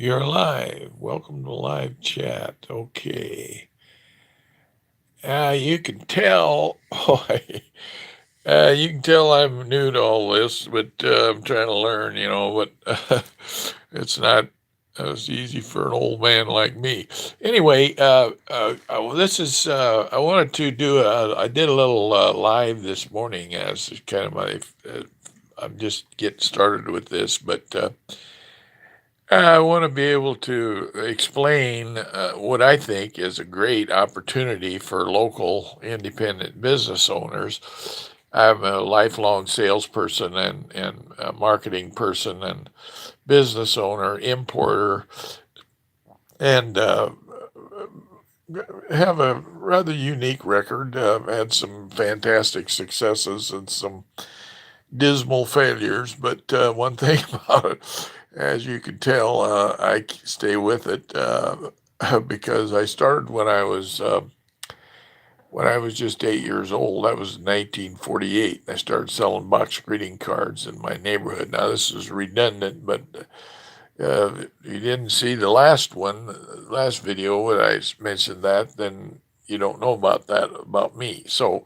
You're live. Welcome to live chat. Okay. You can tell. You can tell I'm new to all this, but I'm trying to learn. But it's not as easy for an old man like me. Anyway, this is. I wanted to do. I did a little live this morning as kind of my. I'm just getting started with this, but. I want to be able to explain what I think is a great opportunity for local independent business owners. I'm a lifelong salesperson and a marketing person and business owner, importer, and have a rather unique record. I've had some fantastic successes and some dismal failures, but one thing about it, as you can tell, I stay with it because I started when I was just 8 years old. That was 1948. I started selling box greeting cards in my neighborhood. Now this is redundant, but you didn't see the last one, last video when I mentioned that, then you don't know about that about me. So,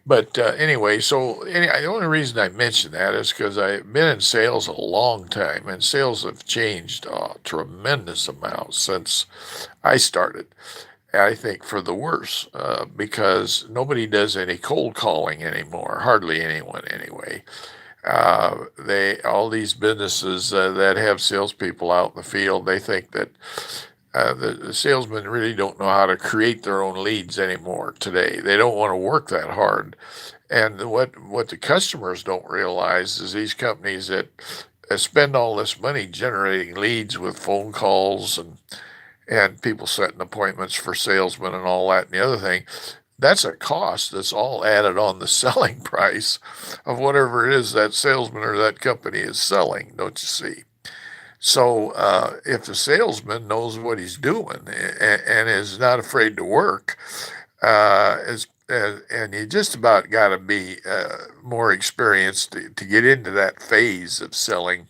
but anyway, the only reason I mention that is because I've been in sales a long time, and sales have changed a tremendous amount since I started. I think for the worse, because nobody does any cold calling anymore, hardly anyone anyway. They all these businesses that have salespeople out in the field, they think that the salesmen really don't know how to create their own leads anymore today. They don't want to work that hard. And what the customers don't realize is these companies that spend all this money generating leads with phone calls and people setting appointments for salesmen and all that and the other thing, that's a cost that's all added on the selling price of whatever it is that salesman or that company is selling, don't you see? So if the salesman knows what he's doing and is not afraid to work, and you just about got to be more experienced to get into that phase of selling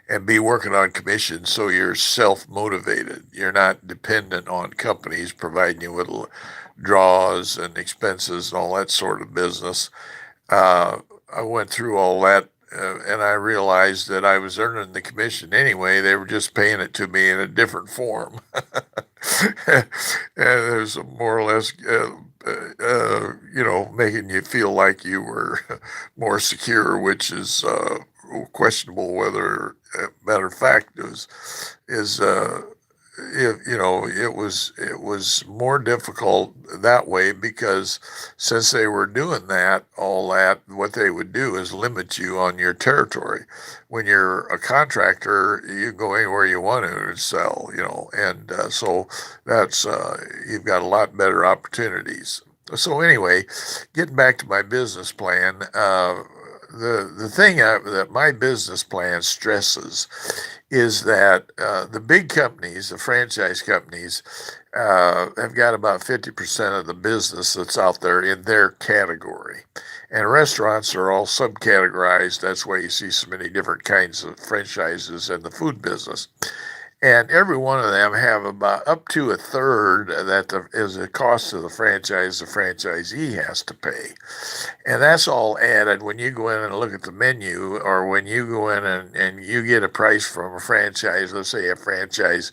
and be working on commission so you're self motivated. You're not dependent on companies providing you with draws and expenses and all that sort of business. I went through all that and I realized that I was earning the commission anyway. They were just paying it to me in a different form. And there's more or less, making you feel like you were more secure, which is questionable whether, matter of fact, is it was more difficult that way because since they were doing that, all that, what they would do is limit you on your territory. When you're a contractor, you go anywhere you want to and sell, and so that's you've got a lot better opportunities. So anyway, getting back to my business plan, the thing that my business plan stresses is that the big companies, the franchise companies, have got about 50% of the business that's out there in their category. And restaurants are all subcategorized. That's why you see so many different kinds of franchises in the food business. And every one of them have about up to a third that is the cost of the franchise the franchisee has to pay. And that's all added when you go in and look at the menu, or when you go in and you get a price from a franchise, let's say a franchise,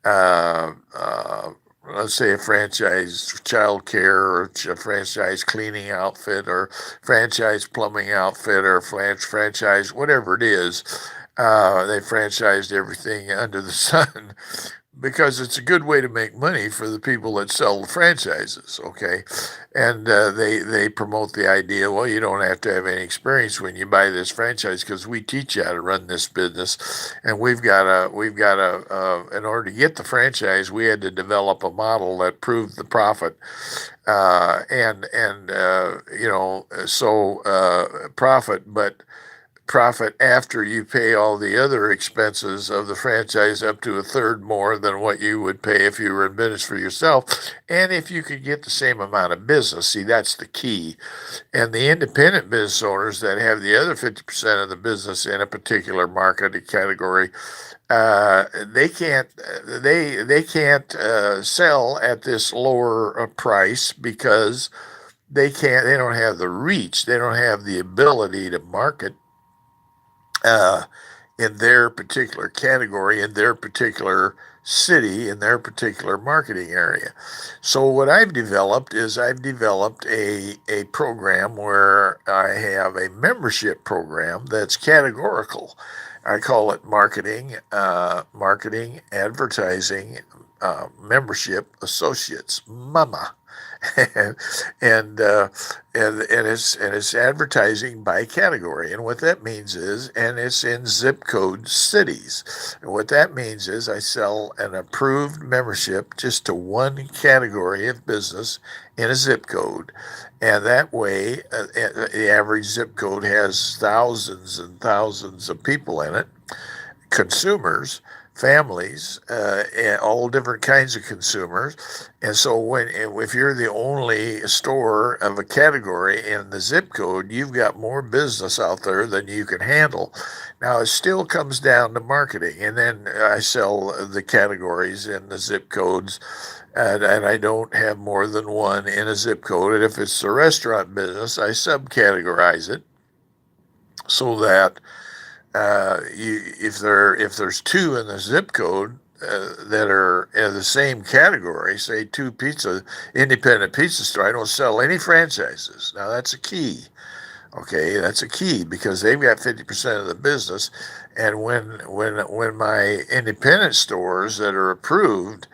uh, uh, let's say a franchise child care, or a franchise cleaning outfit, or franchise plumbing outfit, or franchise, whatever it is. They franchised everything under the sun because it's a good way to make money for the people that sell the franchises. Okay, and they promote the idea. Well, you don't have to have any experience when you buy this franchise because we teach you how to run this business, and in order to get the franchise, we had to develop a model that proved the profit, and so profit, but profit after you pay all the other expenses of the franchise up to a third more than what you would pay if you were in business for yourself. And if you could get the same amount of business, see, that's the key. And the independent business owners that have the other 50% of the business in a particular market category, they can't sell at this lower price because they don't have the reach, they don't have the ability to market uh, in their particular category, in their particular city, in their particular marketing area. So what I've developed a program where I have a membership program that's categorical. I call it marketing, advertising, membership associates, MAMA. and and, uh, and it's advertising by category, and what that means is, and it's in zip code cities. And what that means is, I sell an approved membership just to one category of business in a zip code, and that way, the average zip code has thousands and thousands of people in it, consumers, families, and all different kinds of consumers. And so if you're the only store of a category in the zip code, you've got more business out there than you can handle. Now it still comes down to marketing, and then I sell the categories in the zip codes. And I don't have more than one in a zip code. And if it's the restaurant business, I subcategorize it so that if there's two in the zip code that are in the same category, say two independent pizza store, I don't sell any franchises. Now that's a key. Okay, that's a key because they've got 50% of the business, and when my independent stores that are approved,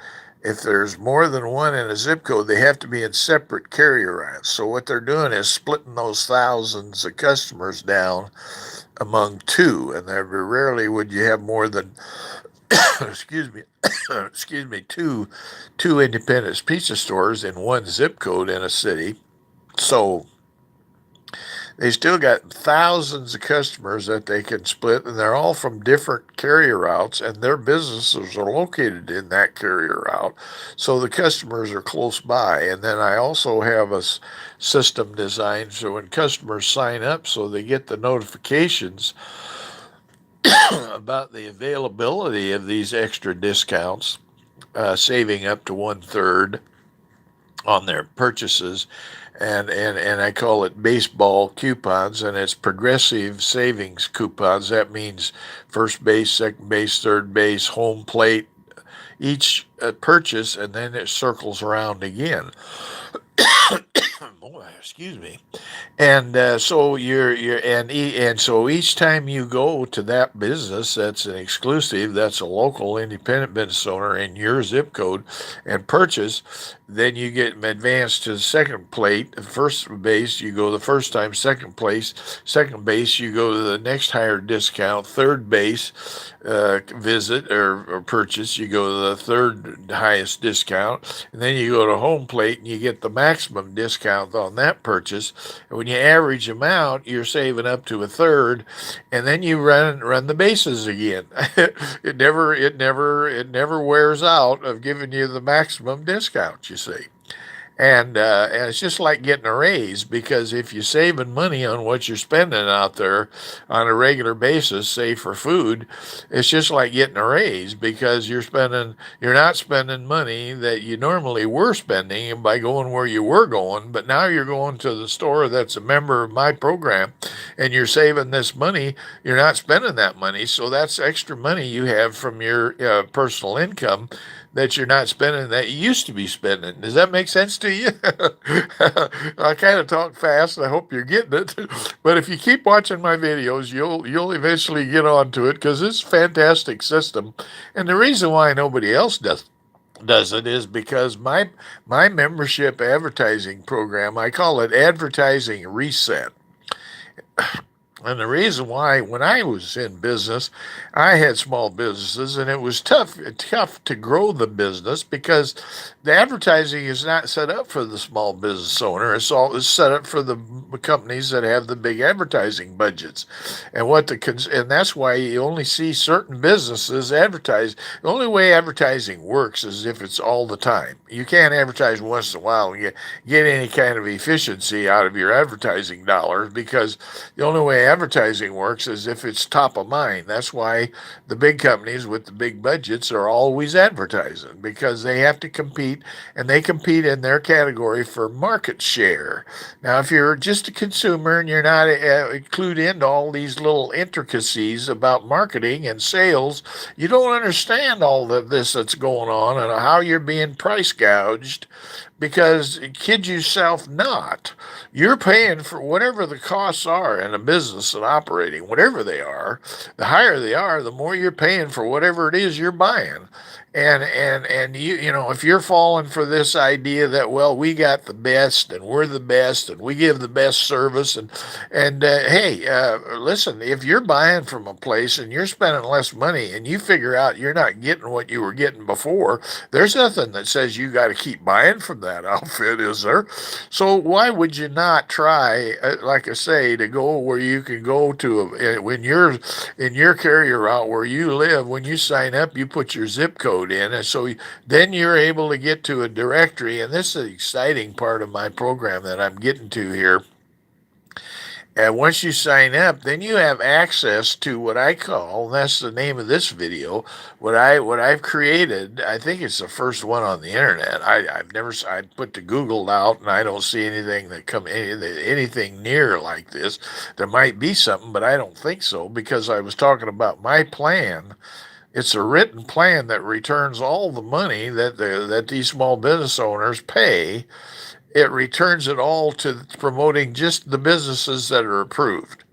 if there's more than one in a zip code, they have to be in separate carrier routes. So what they're doing is splitting those thousands of customers down among two, and there rarely would you have more than excuse me excuse me two independent pizza stores in one zip code in a city. So they still got thousands of customers that they can split, and they're all from different carrier routes, and their businesses are located in that carrier route. So the customers are close by. And then I also have a system designed so when customers sign up, so they get the notifications about the availability of these extra discounts, saving up to one third on their purchases, and I call it baseball coupons, and it's progressive savings coupons. That means first base, second base, third base, home plate, each purchase, and then it circles around again. Oh, excuse me. And so so each time you go to that business, that's an exclusive, that's a local independent business owner in your zip code, and purchase, then you get advanced to the second plate. First base, you go the first time. Second base, you go to the next higher discount. Third base, visit or purchase, you go to the third highest discount, and then you go to home plate and you get the maximum discount on that purchase. And when you average them out, you're saving up to a third, and then you run the bases again. It never wears out of giving you the maximum discount. You see. And it's just like getting a raise, because if you're saving money on what you're spending out there on a regular basis, say for food, it's just like getting a raise, because you're not spending money that you normally were spending by going where you were going, but now you're going to the store that's a member of my program, and you're saving this money. You're not spending that money, so that's extra money you have from your personal income that you're not spending that you used to be spending. Does that make sense to you? I kind of talk fast. I hope you're getting it. But if you keep watching my videos, you'll eventually get onto it, because it's a fantastic system. And the reason why nobody else does it is because my membership advertising program, I call it advertising reset. And the reason why, when I was in business, I had small businesses, and it was tough to grow the business because the advertising is not set up for the small business owner. It's set up for the companies that have the big advertising budgets, and and that's why you only see certain businesses advertise. The only way advertising works is if it's all the time. You can't advertise once in a while and get any kind of efficiency out of your advertising dollars, because the only way advertising works is if it's top of mind. That's why the big companies with the big budgets are always advertising, because they have to compete, and they compete in their category for market share. Now, if you're just a consumer and you're not clued into all these little intricacies about marketing and sales, you don't understand all of this that's going on and how you're being price gouged, because kid yourself not, you're paying for whatever the costs are in a business and operating, whatever they are. The higher they are, the more you're paying for whatever it is you're buying. And if you're falling for this idea that, well, we got the best and we're the best and we give the best service, and hey, listen, if you're buying from a place and you're spending less money and you figure out you're not getting what you were getting before, there's nothing that says you got to keep buying from that outfit, is there? So why would you not try, like I say, to go where you can go to when you're in your carrier route where you live? When you sign up, you put your zip code in, and so then you're able to get to a directory. And this is the exciting part of my program that I'm getting to here. And once you sign up, then you have access to what I call, and that's the name of this video, what I've created. I think it's the first one on the internet. I've never I put the Google out, and I don't see anything that anything near like this. There might be something, but I don't think so, because I was talking about my plan. It's a written plan that returns all the money that these small business owners pay. It returns it all to promoting just the businesses that are approved.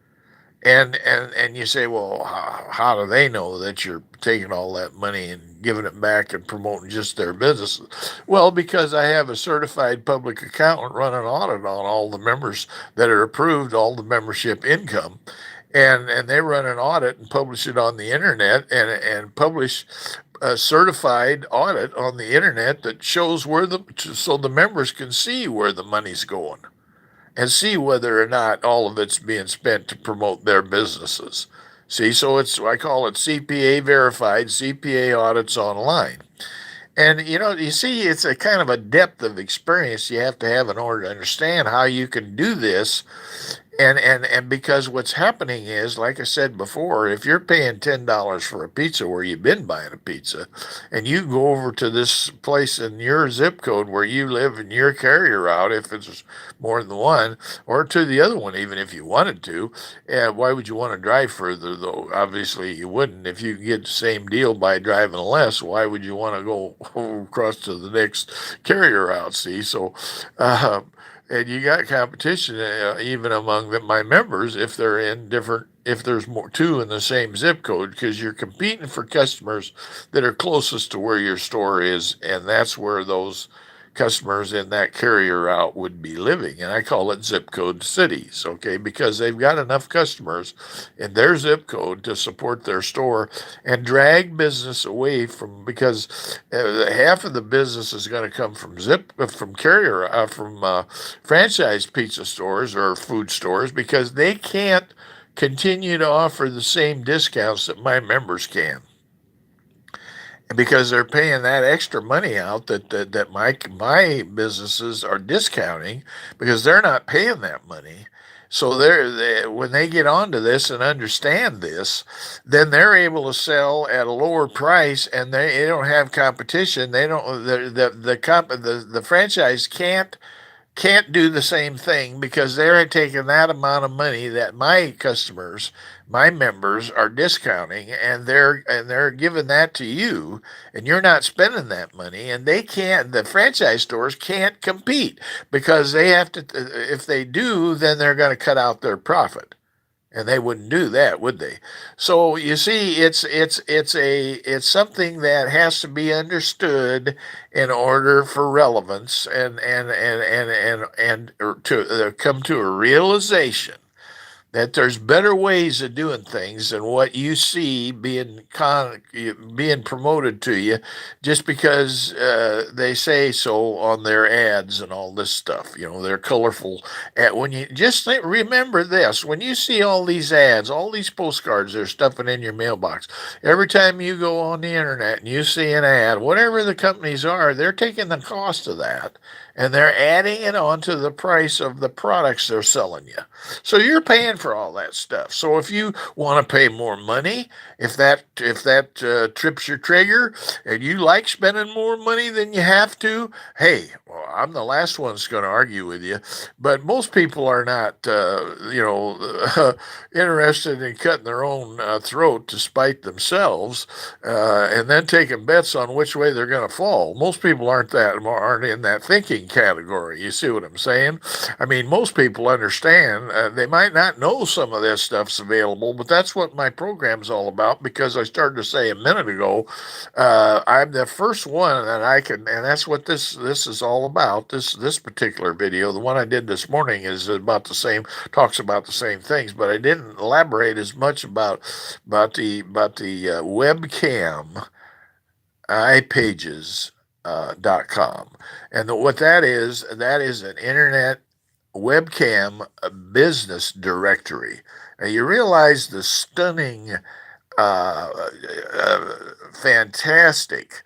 And you say, well, how do they know that you're taking all that money and giving it back and promoting just their businesses? Well, because I have a certified public accountant run an audit on all the members that are approved, all the membership income. And they run an audit and publish it on the internet, and publish a certified audit on the internet that shows so the members can see where the money's going and see whether or not all of it's being spent to promote their businesses. See, so I call it CPA verified, CPA audits online. And you see, it's a kind of a depth of experience you have to have in order to understand how you can do this. And because what's happening is, like I said before, if you're paying $10 for a pizza where you've been buying a pizza, and you go over to this place in your zip code where you live in your carrier route, if it's more than one, or to the other one, even if you wanted to, why would you want to drive further, though? Obviously, you wouldn't. If you get the same deal by driving less, why would you want to go across to the next carrier route? See, so. Uh, and you got competition, even among my members, if they're in different, if there's more two in the same zip code, because you're competing for customers that are closest to where your store is, and that's where those customers in that carrier route would be living. And I call it zip code cities, okay, because they've got enough customers in their zip code to support their store and drag business away from, because half of the business is going to come from carrier from franchise pizza stores or food stores, because they can't continue to offer the same discounts that my members can, because they're paying that extra money out that my businesses are discounting, because they're not paying that money. So when they get onto this and understand this, then they're able to sell at a lower price, and they don't have competition. They don't the franchise can't do the same thing, because they're taking that amount of money that my customers, my members are discounting, and they're giving that to you, and you're not spending that money, and the franchise stores can't compete, because they have to, if they do, then they're going to cut out their profit. And they wouldn't do that, would they? So you see, it's something that has to be understood in order for relevance, and to come to a realization that there's better ways of doing things than what you see being promoted to you just because they say so on their ads and all this stuff. You know, they're colorful. When you just remember this, when you see all these ads, all these postcards they're stuffing in your mailbox, every time you go on the internet and you see an ad, whatever the companies are, they're taking the cost of that and they're adding it onto the price of the products they're selling you. So you're paying for all that stuff. So if you want to pay more money, if that trips your trigger, and you like spending more money than you have to, hey, well, I'm the last one that's going to argue with you. But most people are not, interested in cutting their own throat to spite themselves, and then taking bets on which way they're going to fall. Most people aren't in that thinking category. You see what I'm saying? I mean, most people understand. They might not know some of this stuff's available, but that's what my program's all about. Because I started to say a minute ago, I'm the first one that I can, and that's what this is all about. This particular video, the one I did this morning, is about the same, talks about the same things, but I didn't elaborate as much about the webcam iPages.com. And what that is an internet webcam business directory. And you realize the stunning, uh, uh, fantastic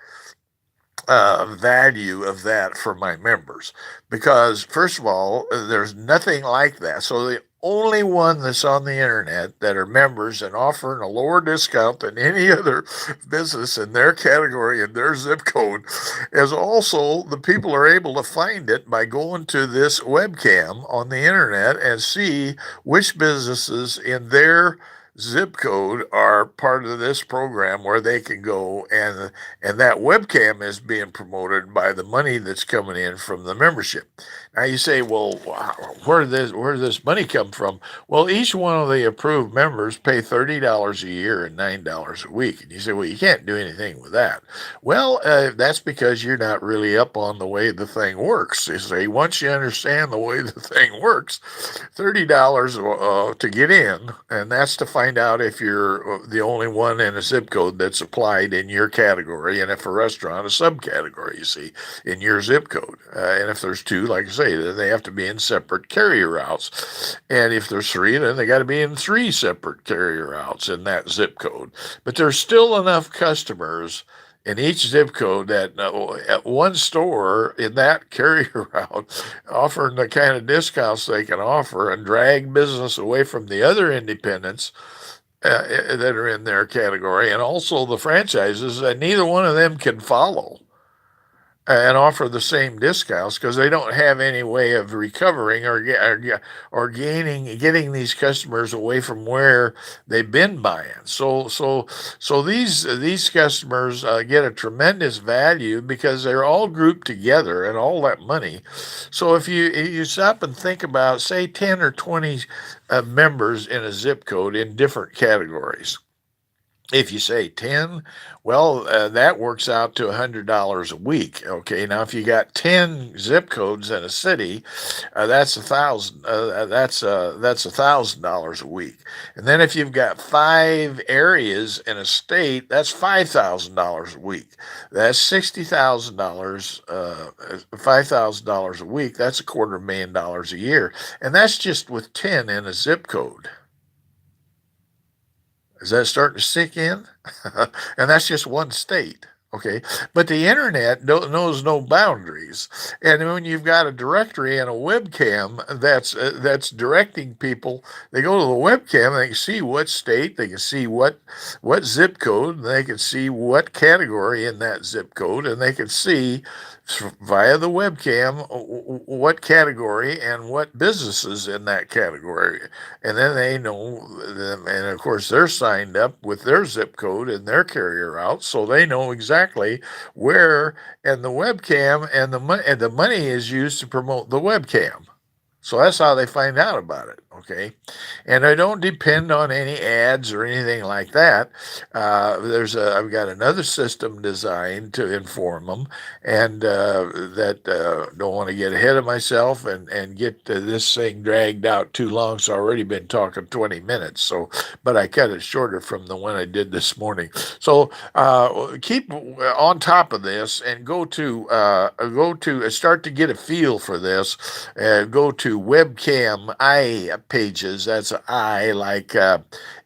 value of that for my members. Because, first of all, there's nothing like that. So the only one that's on the internet that are members and offering a lower discount than any other business in their category and their zip code is also the people are able to find it by going to this webcam on the internet and see which businesses in their zip code are part of this program where they can go, and that webcam is being promoted by the money that's coming in from the membership. Now you say, well, where did this money come from? Well, each one of the approved members pay $30 a year and $9 a week. And you say, well, you can't do anything with that. Well, that's because you're not really up on the way the thing works. You see, once you understand the way the thing works, $30 to get in, and that's to find out if you're the only one in a zip code that's applied in your category, and if a restaurant, a subcategory, you see, in your zip code. And if there's two, like I say, then they have to be in separate carrier routes. And if there's three, then they got to be in three separate carrier routes in that zip code. But there's still enough customers in each zip code that at one store in that carrier route offering the kind of discounts they can offer and drag business away from the other independents that are in their category, and also the franchises that neither one of them can follow and offer the same discounts because they don't have any way of recovering or getting these customers away from where they've been buying. So these customers get a tremendous value because they're all grouped together and all that money. So if you stop and think about, say, 10 or 20 members in a zip code in different categories. If you say 10, well, that works out to $100 a week. Okay, now if you got 10 zip codes in a city, that's a thousand. That's $1,000 a week. And then if you've got 5 areas in a state, that's $5,000 a week. That's $60,000. $5,000 a week. That's $250,000 a year, and that's just with 10 in a zip code. Is that starting to sink in? And that's just one state. Okay, but the internet knows no boundaries, and when you've got a directory and a webcam that's directing people, they go to the webcam, they can see what state, they can see what zip code, and they can see what category in that zip code, and they can see via the webcam what category and what businesses in that category, and then they know them, and of course they're signed up with their zip code and their carrier route, so they know exactly where. And the webcam and the money is used to promote the webcam. So that's how they find out about it. Okay, and I don't depend on any ads or anything like that. I've got another system designed to inform them, and that don't want to get ahead of myself and get this thing dragged out too long. So I've already been talking 20 minutes. So, but I cut it shorter from the one I did this morning. So keep on top of this and go to start to get a feel for this. Go to webcam I pages. That's an I like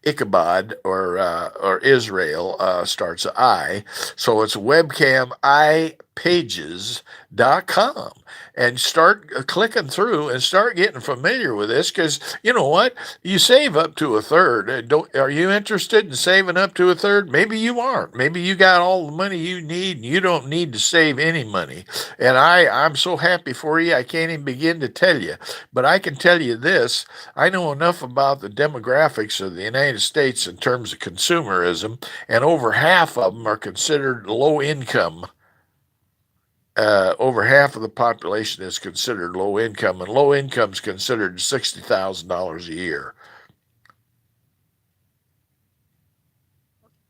Ichabod or Israel starts a I. So it's webcam I pages.com and start clicking through and start getting familiar with this because you know what, you save up to a third. Don't Are you interested in saving up to a third? Maybe you aren't. Maybe you got all the money you need and you don't need to save any money. And I'm so happy for you, I can't even begin to tell you. But I can tell you this: I know enough about the demographics of the United States in terms of consumerism, and over half of them are considered low income. Over half of the population is considered low income, and low income is considered $60,000 a year.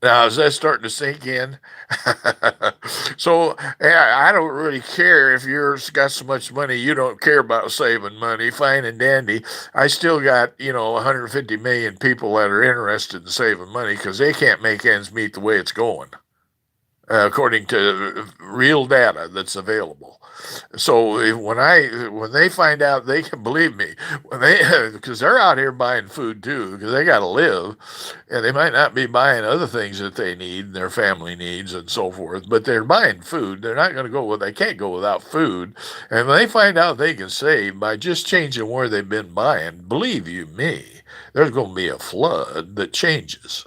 Now, is that starting to sink in? So, yeah, I don't really care if you've got so much money you don't care about saving money. Fine and dandy. I still got 150 million people that are interested in saving money because they can't make ends meet the way it's going, according to real data that's available. So when they find out, they can believe me when they because they're out here buying food too because they got to live, and they might not be buying other things that they need, their family needs and so forth, but they're buying food. They're not going to go with They can't go without food, and when they find out they can save by just changing where they've been buying, believe you me, there's going to be a flood that changes.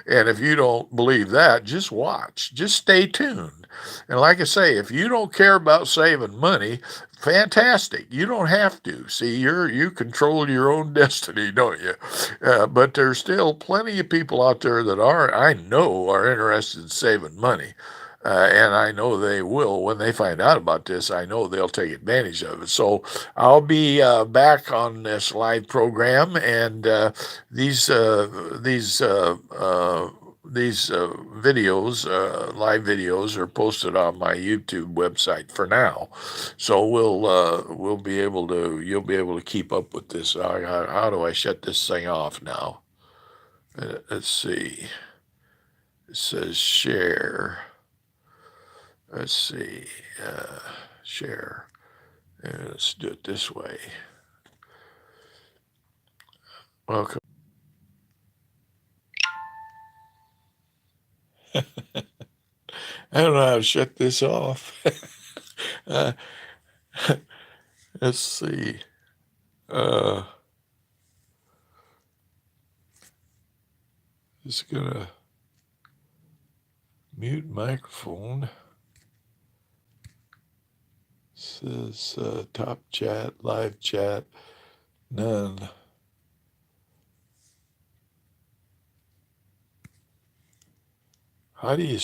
And if you don't believe that, just watch, just stay tuned. And like I say, if you don't care about saving money, fantastic. You don't have to. See, you control your own destiny, don't you? But there's still plenty of people out there that I know, are interested in saving money. And I know they will when they find out about this. I know they'll take advantage of it. So I'll be back on this live program, and these videos, live videos, are posted on my YouTube website for now. So we'll be able to you'll be able to keep up with this. How do I shut this thing off now? Let's see. It says share. Let's see. Uh, Share. Let's do it this way. Welcome. I don't know how to shut this off. uh, let's see. Uh, just gonna mute microphone. Says top chat, live chat, none. How do you